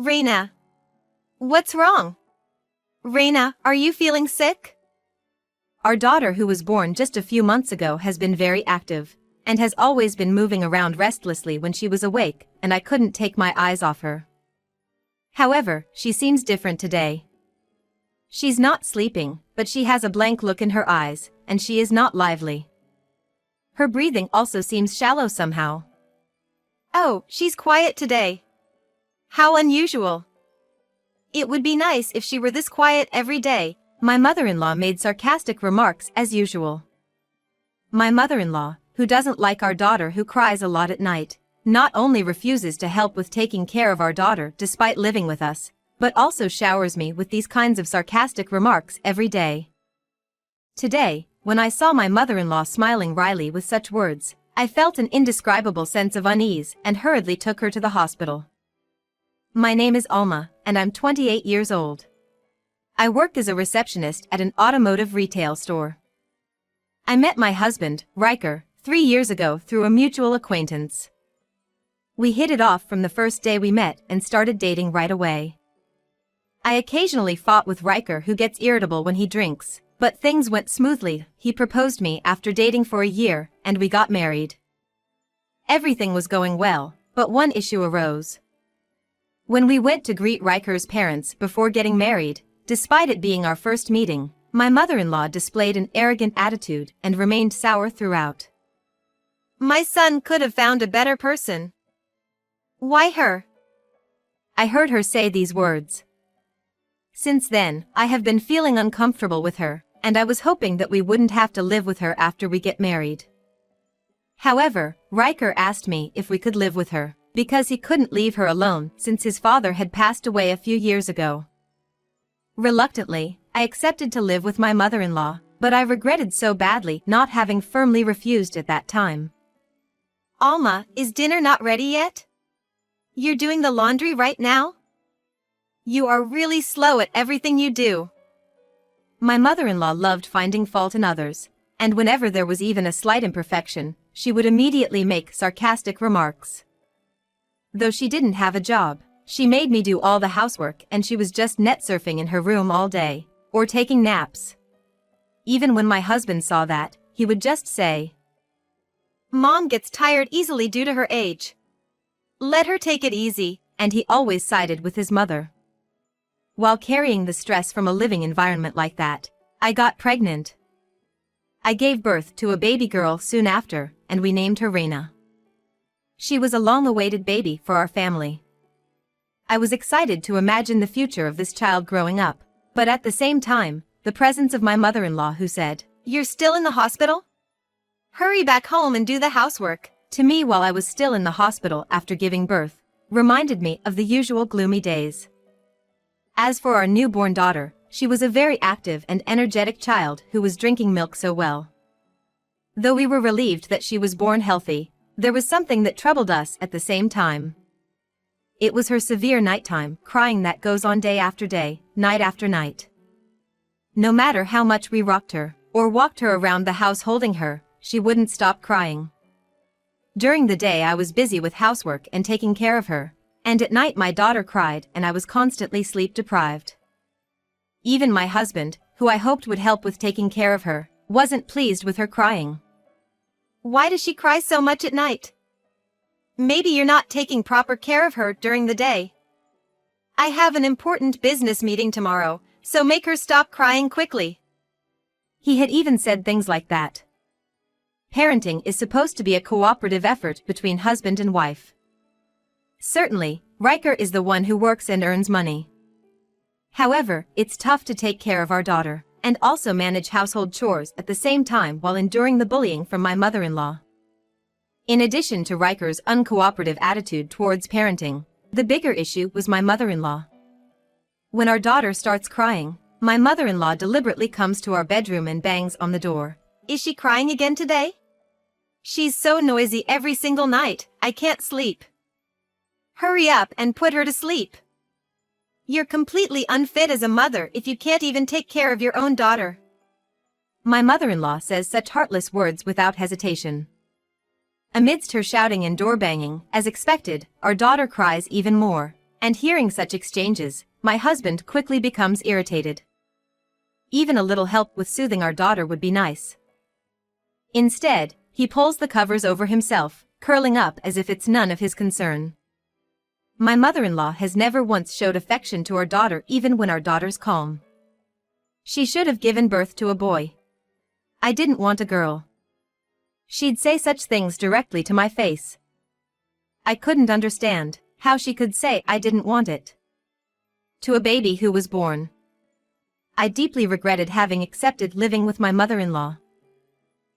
Reina. What's wrong? Reina, are you feeling sick? Our daughter, who was born just a few months ago, has been very active and has always been moving around restlessly when she was awake, and I couldn't take my eyes off her. However, she seems different today. She's not sleeping, but she has a blank look in her eyes, and she is not lively. Her breathing also seems shallow somehow. Oh, she's quiet today. How unusual. It would be nice if she were this quiet every day. My mother-in-law made sarcastic remarks as usual. My mother-in-law, who doesn't like our daughter, who cries a lot at night, not only refuses to help with taking care of our daughter despite living with us, but also showers me with these kinds of sarcastic remarks every day. Today, when I saw my mother-in-law smiling wryly with such words, I felt an indescribable sense of unease and hurriedly took her to the hospital. My name is Alma, and I'm 28 years old. I work as a receptionist at an automotive retail store. I met my husband, Riker, 3 years ago through a mutual acquaintance. We hit it off from the first day we met and started dating right away. I occasionally fought with Riker, who gets irritable when he drinks, but things went smoothly. He proposed me after dating for a year, and we got married. Everything was going well, but one issue arose. When we went to greet Riker's parents before getting married, despite it being our first meeting, my mother-in-law displayed an arrogant attitude and remained sour throughout. My son could have found a better person. Why her? I heard her say these words. Since then, I have been feeling uncomfortable with her, and I was hoping that we wouldn't have to live with her after we get married. However, Riker asked me if we could live with her, because he couldn't leave her alone since his father had passed away a few years ago. Reluctantly, I accepted to live with my mother-in-law, but I regretted so badly not having firmly refused at that time. Alma, is dinner not ready yet? You're doing the laundry right now? You are really slow at everything you do. My mother-in-law loved finding fault in others, and whenever there was even a slight imperfection, she would immediately make sarcastic remarks. Though she didn't have a job, she made me do all the housework, and she was just net surfing in her room all day, or taking naps. Even when my husband saw that, he would just say, Mom gets tired easily due to her age. Let her take it easy, and he always sided with his mother. While carrying the stress from a living environment like that, I got pregnant. I gave birth to a baby girl soon after, and we named her Reina. She was a long-awaited baby for our family. I was excited to imagine the future of this child growing up, but at the same time, the presence of my mother-in-law, who said, You're still in the hospital? Hurry back home and do the housework. To me while I was still in the hospital after giving birth, reminded me of the usual gloomy days. As for our newborn daughter, she was a very active and energetic child who was drinking milk so well. Though we were relieved that she was born healthy, there was something that troubled us at the same time. It was her severe nighttime crying that goes on day after day, night after night. No matter how much we rocked her, or walked her around the house holding her, she wouldn't stop crying. During the day I was busy with housework and taking care of her, and at night my daughter cried and I was constantly sleep deprived. Even my husband, who I hoped would help with taking care of her, wasn't pleased with her crying. Why does she cry so much at night? Maybe you're not taking proper care of her during the day. I have an important business meeting tomorrow, so make her stop crying quickly. He had even said things like that. Parenting is supposed to be a cooperative effort between husband and wife. Certainly, Riker is the one who works and earns money. However, it's tough to take care of our daughter, and also manage household chores at the same time while enduring the bullying from my mother-in-law. In addition to Riker's uncooperative attitude towards parenting, the bigger issue was my mother-in-law. When our daughter starts crying, my mother-in-law deliberately comes to our bedroom and bangs on the door. Is she crying again today? She's so noisy every single night, I can't sleep. Hurry up and put her to sleep. You're completely unfit as a mother if you can't even take care of your own daughter. My mother-in-law says such heartless words without hesitation. Amidst her shouting and door banging, as expected, our daughter cries even more, And hearing such exchanges, my husband quickly becomes irritated. Even a little help with soothing our daughter would be nice. Instead, he pulls the covers over himself, curling up as if it's none of his concern. My mother-in-law has never once showed affection to our daughter even when our daughter's calm. She should have given birth to a boy. I didn't want a girl. She'd say such things directly to my face. I couldn't understand how she could say I didn't want it. To a baby who was born. I deeply regretted having accepted living with my mother-in-law.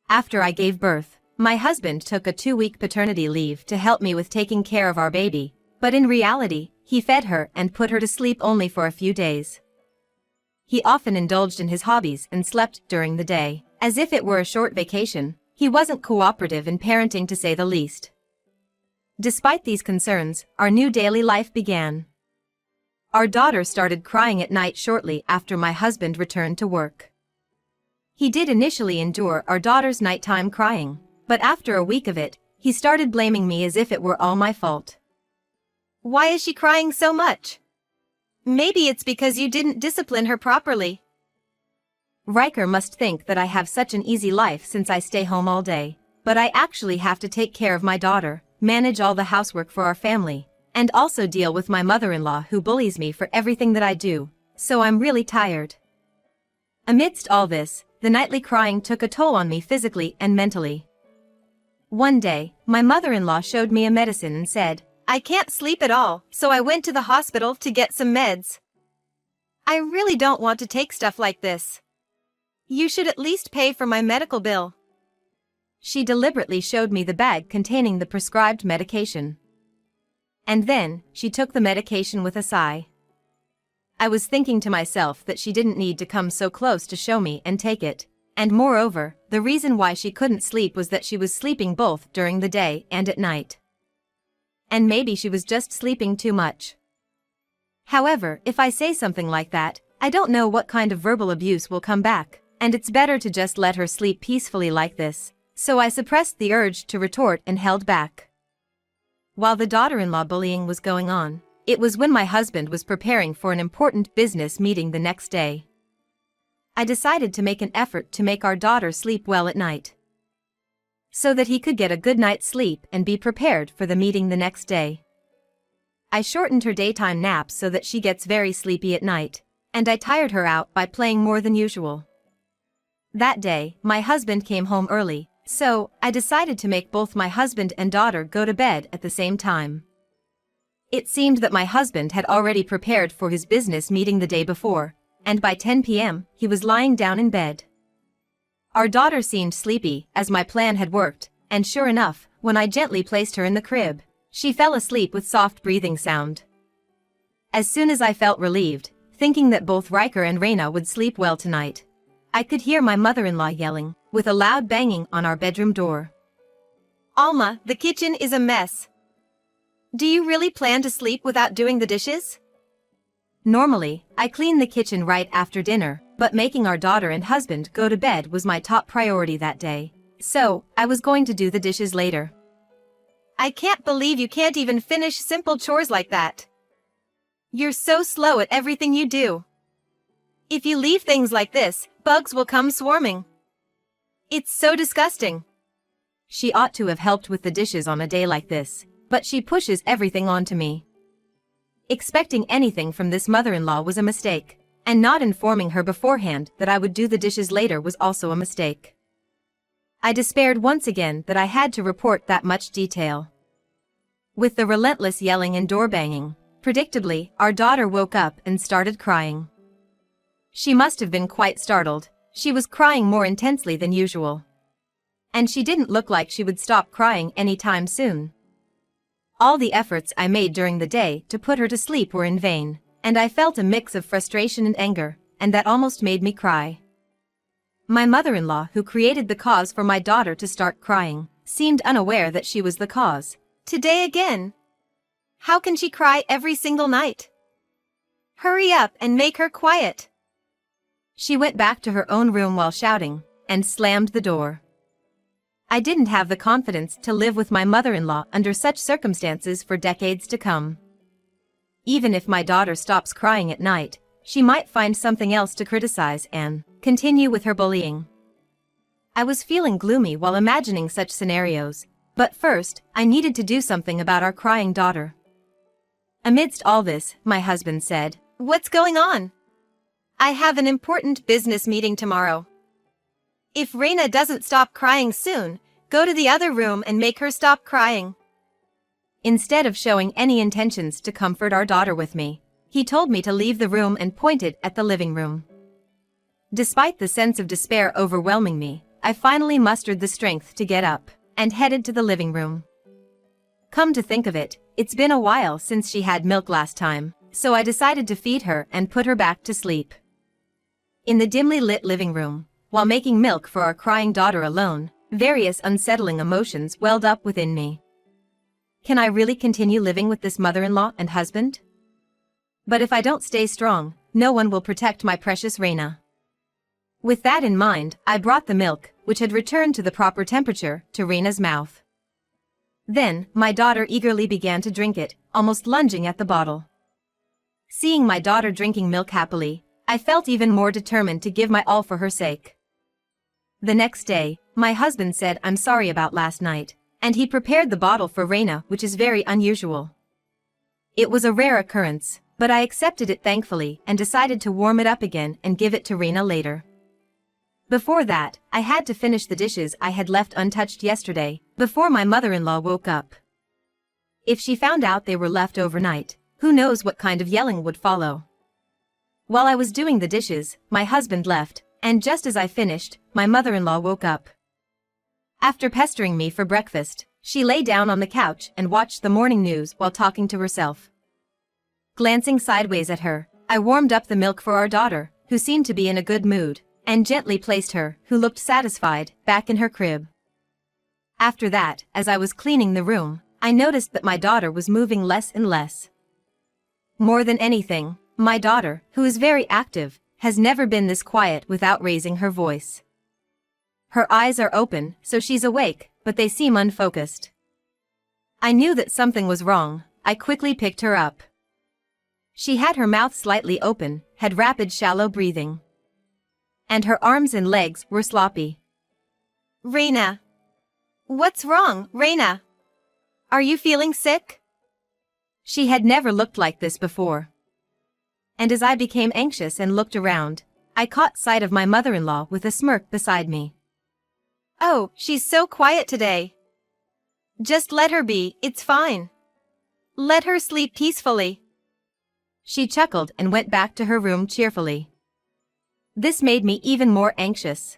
After I gave birth, my husband took a 2-week paternity leave to help me with taking care of our baby, but in reality, he fed her and put her to sleep only for a few days. He often indulged in his hobbies and slept during the day, as if it were a short vacation. He wasn't cooperative in parenting to say the least. Despite these concerns, our new daily life began. Our daughter started crying at night shortly after my husband returned to work. He did initially endure our daughter's nighttime crying, but after a week of it, he started blaming me as if it were all my fault. Why is she crying so much? Maybe it's because you didn't discipline her properly. Riker must think that I have such an easy life since I stay home all day, but I actually have to take care of my daughter, manage all the housework for our family, and also deal with my mother-in-law who bullies me for everything that I do, so I'm really tired. Amidst all this, the nightly crying took a toll on me physically and mentally. One day, my mother-in-law showed me a medicine and said, I can't sleep at all, so I went to the hospital to get some meds. I really don't want to take stuff like this. You should at least pay for my medical bill. She deliberately showed me the bag containing the prescribed medication. And then, she took the medication with a sigh. I was thinking to myself that she didn't need to come so close to show me and take it, and moreover, the reason why she couldn't sleep was that she was sleeping both during the day and at night. And maybe she was just sleeping too much. However, if I say something like that, I don't know what kind of verbal abuse will come back, and it's better to just let her sleep peacefully like this, so I suppressed the urge to retort and held back. While the daughter-in-law bullying was going on, it was when my husband was preparing for an important business meeting the next day. I decided to make an effort to make our daughter sleep well at night, so that he could get a good night's sleep and be prepared for the meeting the next day. I shortened her daytime naps so that she gets very sleepy at night, and I tired her out by playing more than usual. That day, my husband came home early, so I decided to make both my husband and daughter go to bed at the same time. It seemed that my husband had already prepared for his business meeting the day before, and by 10 p.m., he was lying down in bed. Our daughter seemed sleepy, as my plan had worked, and sure enough, when I gently placed her in the crib, she fell asleep with soft breathing sound. As soon as I felt relieved, thinking that both Riker and Reina would sleep well tonight, I could hear my mother-in-law yelling, with a loud banging on our bedroom door. Alma, the kitchen is a mess. Do you really plan to sleep without doing the dishes? Normally, I clean the kitchen right after dinner, but making our daughter and husband go to bed was my top priority that day, so I was going to do the dishes later. I can't believe you can't even finish simple chores like that. You're so slow at everything you do. If you leave things like this, bugs will come swarming. It's so disgusting. She ought to have helped with the dishes on a day like this, but she pushes everything onto me. Expecting anything from this mother-in-law was a mistake, and not informing her beforehand that I would do the dishes later was also a mistake. I despaired once again that I had to report that much detail. With the relentless yelling and door banging, predictably, our daughter woke up and started crying. She must have been quite startled. She was crying more intensely than usual. And she didn't look like she would stop crying anytime soon. All the efforts I made during the day to put her to sleep were in vain, and I felt a mix of frustration and anger, and that almost made me cry. My mother-in-law, who created the cause for my daughter to start crying, seemed unaware that she was the cause. Today again? How can she cry every single night? Hurry up and make her quiet. She went back to her own room while shouting, and slammed the door. I didn't have the confidence to live with my mother-in-law under such circumstances for decades to come. Even if my daughter stops crying at night, she might find something else to criticize and continue with her bullying. I was feeling gloomy while imagining such scenarios, but first, I needed to do something about our crying daughter. Amidst all this, my husband said, What's going on? I have an important business meeting tomorrow. If Reina doesn't stop crying soon, go to the other room and make her stop crying. Instead of showing any intentions to comfort our daughter with me, he told me to leave the room and pointed at the living room. Despite the sense of despair overwhelming me, I finally mustered the strength to get up and headed to the living room. Come to think of it, it's been a while since she had milk last time, so I decided to feed her and put her back to sleep. In the dimly lit living room, while making milk for our crying daughter alone, various unsettling emotions welled up within me. Can I really continue living with this mother-in-law and husband? But if I don't stay strong, no one will protect my precious Reina. With that in mind, I brought the milk, which had returned to the proper temperature, to Reina's mouth. Then, my daughter eagerly began to drink it, almost lunging at the bottle. Seeing my daughter drinking milk happily, I felt even more determined to give my all for her sake. The next day, my husband said I'm sorry about last night, and he prepared the bottle for Reina, which is very unusual. It was a rare occurrence, but I accepted it thankfully and decided to warm it up again and give it to Reina later. Before that, I had to finish the dishes I had left untouched yesterday, before my mother-in-law woke up. If she found out they were left overnight, who knows what kind of yelling would follow. While I was doing the dishes, my husband left, and just as I finished, my mother-in-law woke up. After pestering me for breakfast, she lay down on the couch and watched the morning news while talking to herself. Glancing sideways at her, I warmed up the milk for our daughter, who seemed to be in a good mood, and gently placed her, who looked satisfied, back in her crib. After that, as I was cleaning the room, I noticed that my daughter was moving less and less. More than anything, my daughter, who is very active, has never been this quiet without raising her voice. Her eyes are open, so she's awake, but they seem unfocused. I knew that something was wrong. I quickly picked her up. She had her mouth slightly open, had rapid shallow breathing. And her arms and legs were sloppy. Reina. What's wrong, Reina? Are you feeling sick? She had never looked like this before. And as I became anxious and looked around, I caught sight of my mother-in-law with a smirk beside me. Oh, she's so quiet today. Just let her be, it's fine. Let her sleep peacefully. She chuckled and went back to her room cheerfully. This made me even more anxious.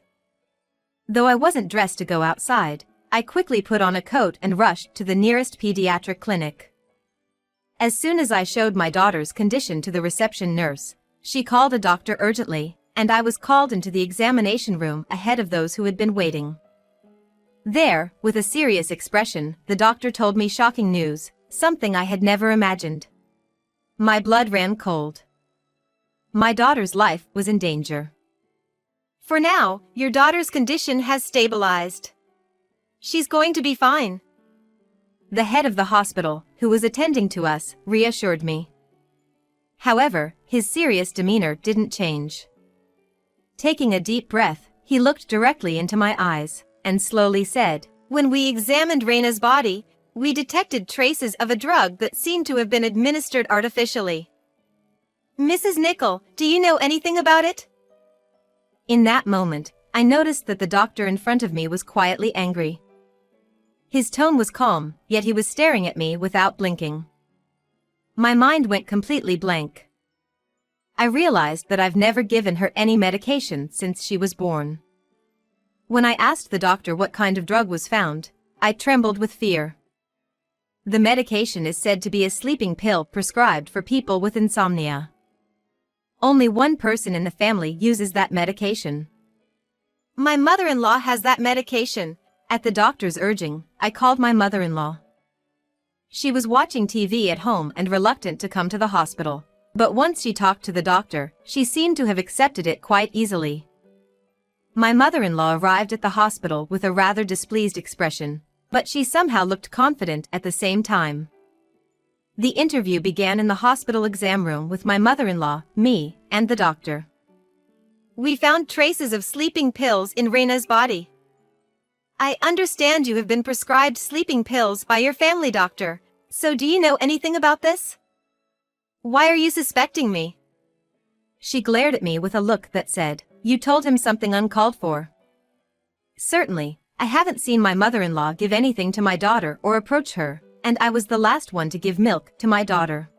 Though I wasn't dressed to go outside, I quickly put on a coat and rushed to the nearest pediatric clinic. As soon as I showed my daughter's condition to the reception nurse, she called a doctor urgently, and I was called into the examination room ahead of those who had been waiting. There, with a serious expression, the doctor told me shocking news, something I had never imagined. My blood ran cold. My daughter's life was in danger. For now, your daughter's condition has stabilized. She's going to be fine. The head of the hospital, who was attending to us, reassured me. However, his serious demeanor didn't change. Taking a deep breath, he looked directly into my eyes and slowly said, When we examined Reina's body, we detected traces of a drug that seemed to have been administered artificially. Mrs. Nickel, do you know anything about it? In that moment, I noticed that the doctor in front of me was quietly angry. His tone was calm, yet he was staring at me without blinking. My mind went completely blank. I realized that I've never given her any medication since she was born. When I asked the doctor what kind of drug was found, I trembled with fear. The medication is said to be a sleeping pill prescribed for people with insomnia. Only one person in the family uses that medication. My mother-in-law has that medication. At the doctor's urging, I called my mother-in-law. She was watching TV at home and reluctant to come to the hospital, but once she talked to the doctor, she seemed to have accepted it quite easily. My mother-in-law arrived at the hospital with a rather displeased expression, but she somehow looked confident at the same time. The interview began in the hospital exam room with my mother-in-law, me, and the doctor. We found traces of sleeping pills in Reina's body. I understand you have been prescribed sleeping pills by your family doctor, so do you know anything about this? Why are you suspecting me? She glared at me with a look that said, "You told him something uncalled for." Certainly, I haven't seen my mother-in-law give anything to my daughter or approach her, and I was the last one to give milk to my daughter.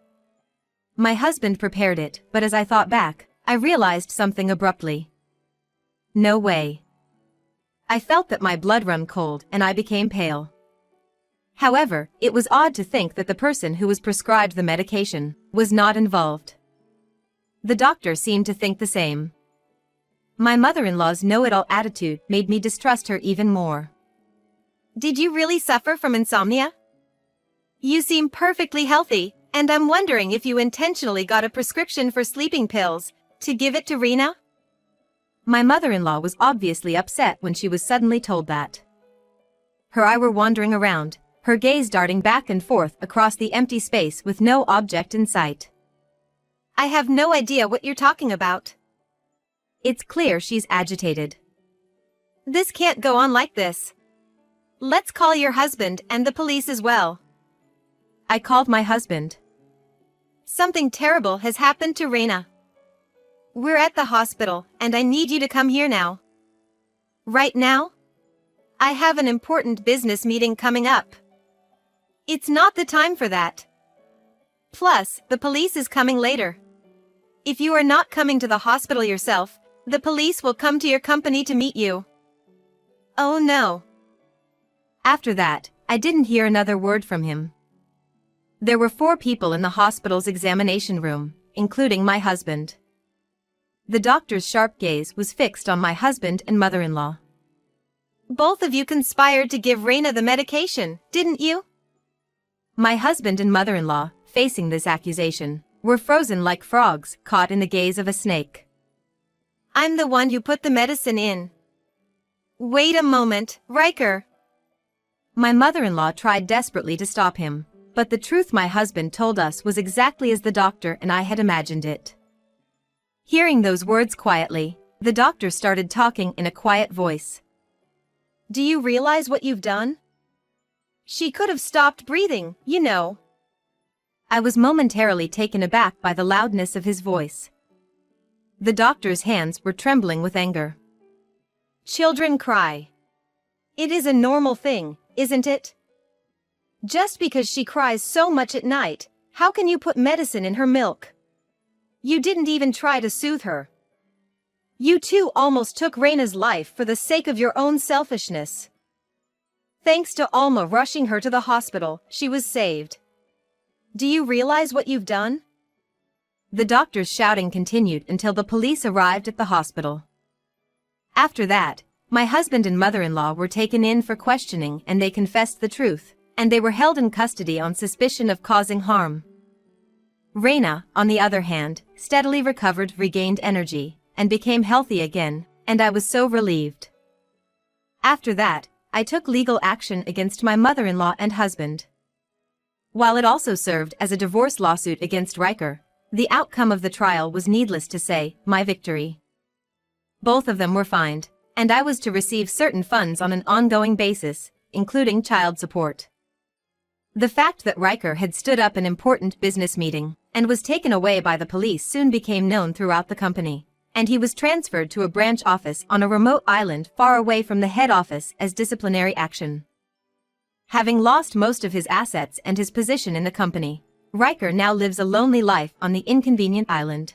My husband prepared it, but as I thought back, I realized something abruptly. No way. I felt that my blood run cold and I became pale. However, it was odd to think that the person who was prescribed the medication was not involved. The doctor seemed to think the same. My mother-in-law's know-it-all attitude made me distrust her even more. Did you really suffer from insomnia? You seem perfectly healthy, and I'm wondering if you intentionally got a prescription for sleeping pills to give it to Reina? My mother-in-law was obviously upset when she was suddenly told that. Her eyes were wandering around, her gaze darting back and forth across the empty space with no object in sight. I have no idea what you're talking about. It's clear she's agitated. This can't go on like this. Let's call your husband and the police as well. I called my husband. Something terrible has happened to Reina. We're at the hospital, and I need you to come here now. Right now? I have an important business meeting coming up. It's not the time for that. Plus, the police is coming later. If you are not coming to the hospital yourself, the police will come to your company to meet you. Oh no. After that, I didn't hear another word from him. There were 4 people in the hospital's examination room, including my husband. The doctor's sharp gaze was fixed on my husband and mother-in-law. Both of you conspired to give Reina the medication, didn't you? My husband and mother-in-law, facing this accusation, were frozen like frogs caught in the gaze of a snake. I'm the one who put the medicine in. Wait a moment, Riker. My mother-in-law tried desperately to stop him, but the truth my husband told us was exactly as the doctor and I had imagined it. Hearing those words quietly, the doctor started talking in a quiet voice. Do you realize what you've done? She could have stopped breathing, you know. I was momentarily taken aback by the loudness of his voice. The doctor's hands were trembling with anger. Children cry. It is a normal thing, isn't it? Just because she cries so much at night, how can you put medicine in her milk? You didn't even try to soothe her. You two almost took Reina's life for the sake of your own selfishness. Thanks to Alma rushing her to the hospital, she was saved. Do you realize what you've done? The doctor's shouting continued until the police arrived at the hospital. After that, my husband and mother-in-law were taken in for questioning and they confessed the truth, and they were held in custody on suspicion of causing harm. Reina, on the other hand, steadily recovered regained energy, and became healthy again, and I was so relieved. After that, I took legal action against my mother-in-law and husband. While it also served as a divorce lawsuit against Riker, the outcome of the trial was needless to say, my victory. Both of them were fined, and I was to receive certain funds on an ongoing basis, including child support. The fact that Riker had stood up an important business meeting and was taken away by the police soon became known throughout the company, and he was transferred to a branch office on a remote island far away from the head office as disciplinary action. Having lost most of his assets and his position in the company, Riker now lives a lonely life on the inconvenient island.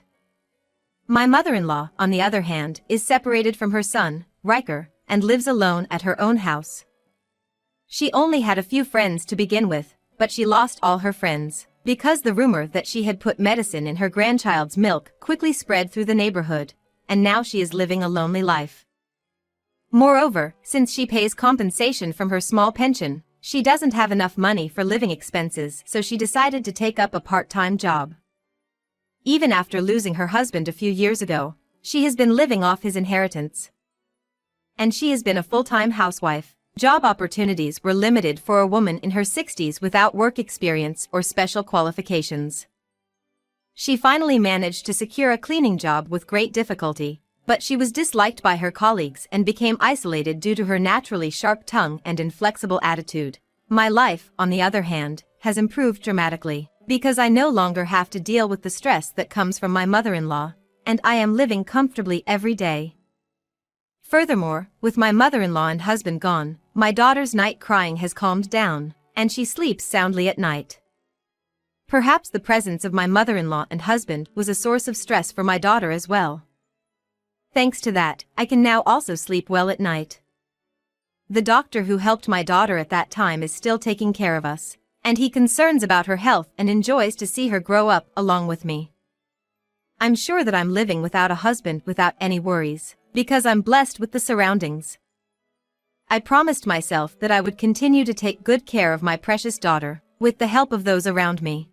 My mother-in-law, on the other hand, is separated from her son, Riker, and lives alone at her own house. She only had a few friends to begin with, but she lost all her friends, because the rumor that she had put medicine in her grandchild's milk quickly spread through the neighborhood, and now she is living a lonely life. Moreover, since she pays compensation from her small pension, she doesn't have enough money for living expenses, so she decided to take up a part-time job. Even after losing her husband a few years ago, she has been living off his inheritance. And she has been a full-time housewife, Job opportunities were limited for a woman in her 60s without work experience or special qualifications. She finally managed to secure a cleaning job with great difficulty, but she was disliked by her colleagues and became isolated due to her naturally sharp tongue and inflexible attitude. My life, on the other hand, has improved dramatically, because I no longer have to deal with the stress that comes from my mother-in-law, and I am living comfortably every day. Furthermore, with my mother-in-law and husband gone, my daughter's night crying has calmed down, and she sleeps soundly at night. Perhaps the presence of my mother-in-law and husband was a source of stress for my daughter as well. Thanks to that, I can now also sleep well at night. The doctor who helped my daughter at that time is still taking care of us, and he concerns about her health and enjoys to see her grow up along with me. I'm sure that I'm living without a husband without any worries, because I'm blessed with the surroundings. I promised myself that I would continue to take good care of my precious daughter, with the help of those around me.